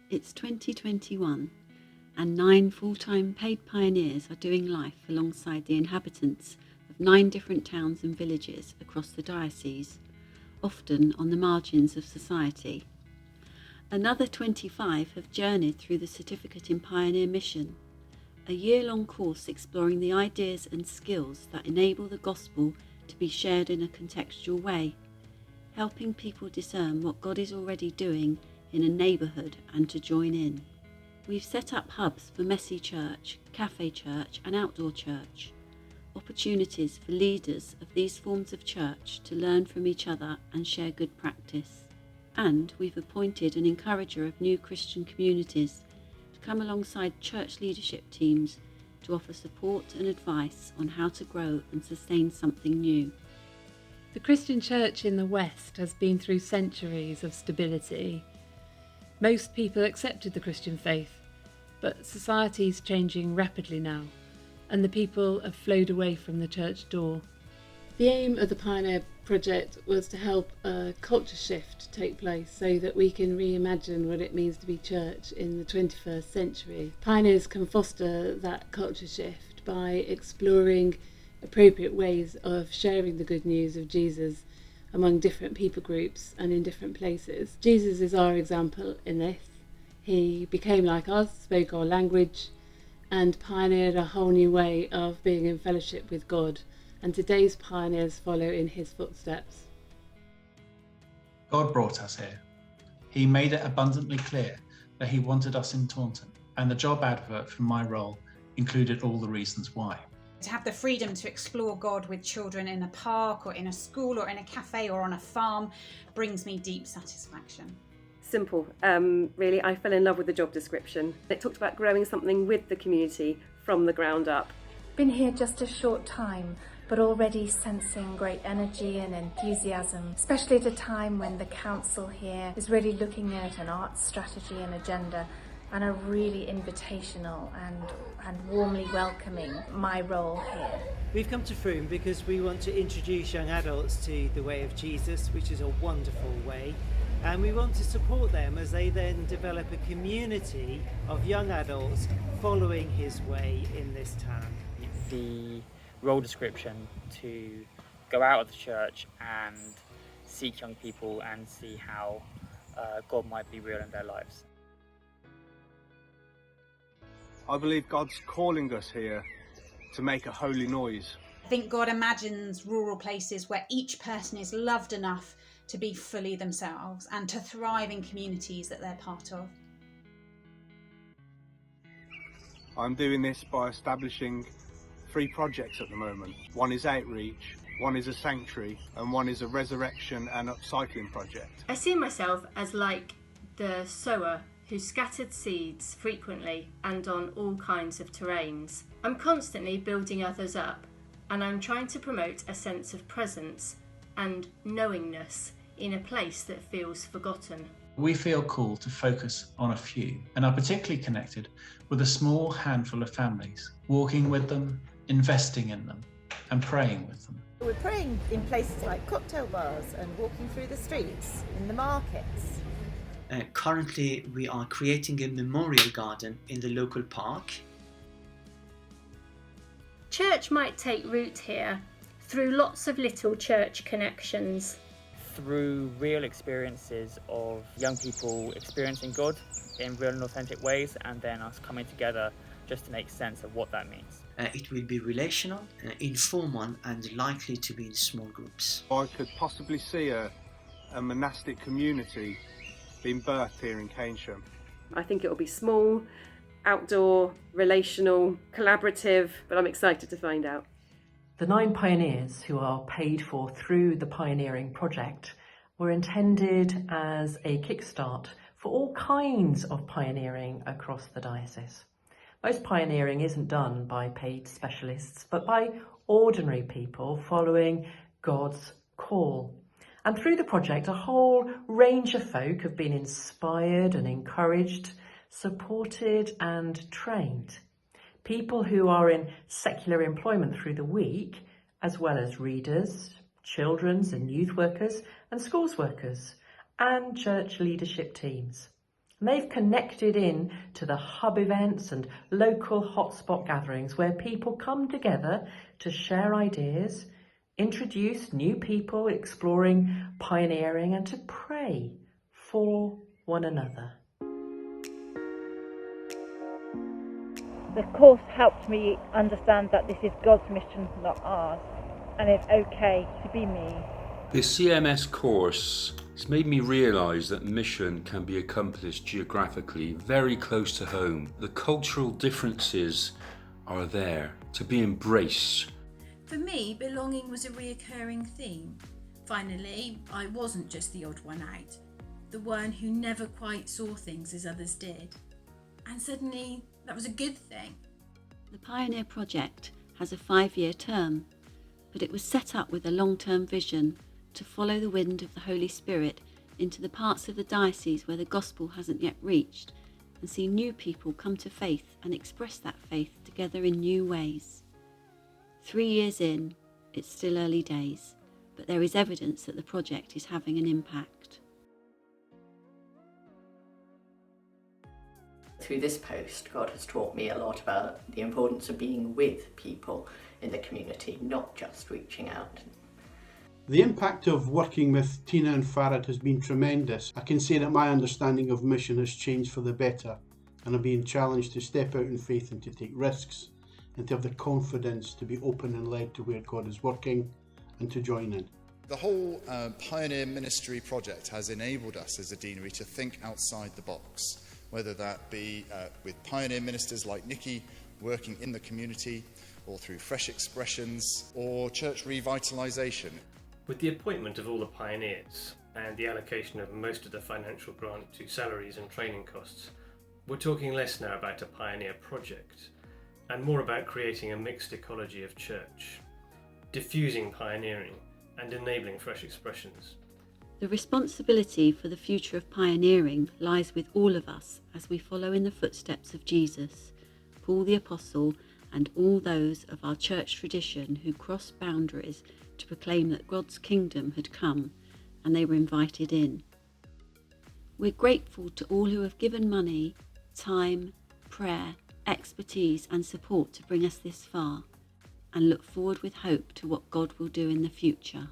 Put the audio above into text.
It's 2021 and 9 full-time paid pioneers are doing life alongside the inhabitants of 9 different towns and villages across the diocese, often on the margins of society. Another 25 have journeyed through the Certificate in Pioneer Mission, a year-long course exploring the ideas and skills that enable the gospel to be shared in a contextual way, helping people discern what God is already doing in a neighbourhood and to join in. We've set up hubs for messy church, cafe church and outdoor church, opportunities for leaders of these forms of church to learn from each other and share good practice. And we've appointed an encourager of new Christian communities to come alongside church leadership teams to offer support and advice on how to grow and sustain something new. The Christian church in the West has been through centuries of stability. Most people accepted the Christian faith, but society is changing rapidly now, and the people have flowed away from the church door. The aim of the Pioneer project was to help a culture shift take place so that we can reimagine what it means to be church in the 21st century. Pioneers can foster that culture shift by exploring appropriate ways of sharing the good news of Jesus among different people groups and in different places. Jesus is our example in this. He became like us, spoke our language, and pioneered a whole new way of being in fellowship with God. And today's pioneers follow in his footsteps. God brought us here. He made it abundantly clear that he wanted us in Taunton, and the job advert for my role included all the reasons why. To have the freedom to explore God with children in a park or in a school or in a cafe or on a farm brings me deep satisfaction. Simple, really. I fell in love with the job description. It talked about growing something with the community from the ground up. Been here just a short time, but already sensing great energy and enthusiasm, especially at a time when the council here is really looking at an arts strategy and agenda and are really invitational and warmly welcoming my role here. We've come to Frome because we want to introduce young adults to the way of Jesus, which is a wonderful way, and we want to support them as they then develop a community of young adults following his way in this town. The role description to go out of the church and seek young people and see how God might be real in their lives. I believe God's calling us here to make a holy noise. I think God imagines rural places where each person is loved enough to be fully themselves and to thrive in communities that they're part of. I'm doing this by establishing 3 projects at the moment. One is outreach, one is a sanctuary, and one is a resurrection and upcycling project. I see myself as like the sower who scattered seeds frequently and on all kinds of terrains. I'm constantly building others up, and I'm trying to promote a sense of presence and knowingness in a place that feels forgotten. We feel called to focus on a few and are particularly connected with a small handful of families, walking with them, investing in them and praying with them. We're praying in places like cocktail bars and walking through the streets, in the markets. Currently we are creating a memorial garden in the local park. Church might take root here through lots of little church connections. Through real experiences of young people experiencing God in real and authentic ways, and then us coming together just to make sense of what that means. It will be relational, informal and likely to be in small groups. I could possibly see a monastic community being birthed here in Keynsham. I think it will be small, outdoor, relational, collaborative, but I'm excited to find out. The 9 pioneers who are paid for through the pioneering project were intended as a kickstart for all kinds of pioneering across the diocese. Most pioneering isn't done by paid specialists, but by ordinary people following God's call. And through the project, a whole range of folk have been inspired and encouraged, supported and trained. People who are in secular employment through the week, as well as readers, children's and youth workers and schools workers, and church leadership teams. And they've connected in to the hub events and local hotspot gatherings where people come together to share ideas, introduce new people exploring pioneering, and to pray for one another. The course helped me understand that this is God's mission, not ours, and it's okay to be me. The CMS course has made me realise that mission can be accomplished geographically very close to home. The cultural differences are there to be embraced. For me, belonging was a reoccurring theme. Finally, I wasn't just the odd one out, the one who never quite saw things as others did. And suddenly, that was a good thing. The Pioneer Project has a 5-year term, but it was set up with a long-term vision to follow the wind of the Holy Spirit into the parts of the diocese where the gospel hasn't yet reached, and see new people come to faith and express that faith together in new ways. 3 years in, it's still early days, but there is evidence that the project is having an impact. Through this post, God has taught me a lot about the importance of being with people in the community, not just reaching out. The impact of working with Tina and Farad has been tremendous. I can say that my understanding of mission has changed for the better, and I'm being challenged to step out in faith and to take risks, and to have the confidence to be open and led to where God is working and to join in. The whole Pioneer Ministry project has enabled us as a deanery to think outside the box, whether that be with pioneer ministers like Nikki working in the community, or through fresh expressions, or church revitalisation. With the appointment of all the pioneers and the allocation of most of the financial grant to salaries and training costs, we're talking less now about a pioneer project and more about creating a mixed ecology of church, diffusing pioneering and enabling fresh expressions. The responsibility for the future of pioneering lies with all of us as we follow in the footsteps of Jesus, Paul the Apostle, and all those of our church tradition who crossed boundaries to proclaim that God's kingdom had come and they were invited in. We're grateful to all who have given money, time, prayer, expertise and support to bring us this far, and look forward with hope to what God will do in the future.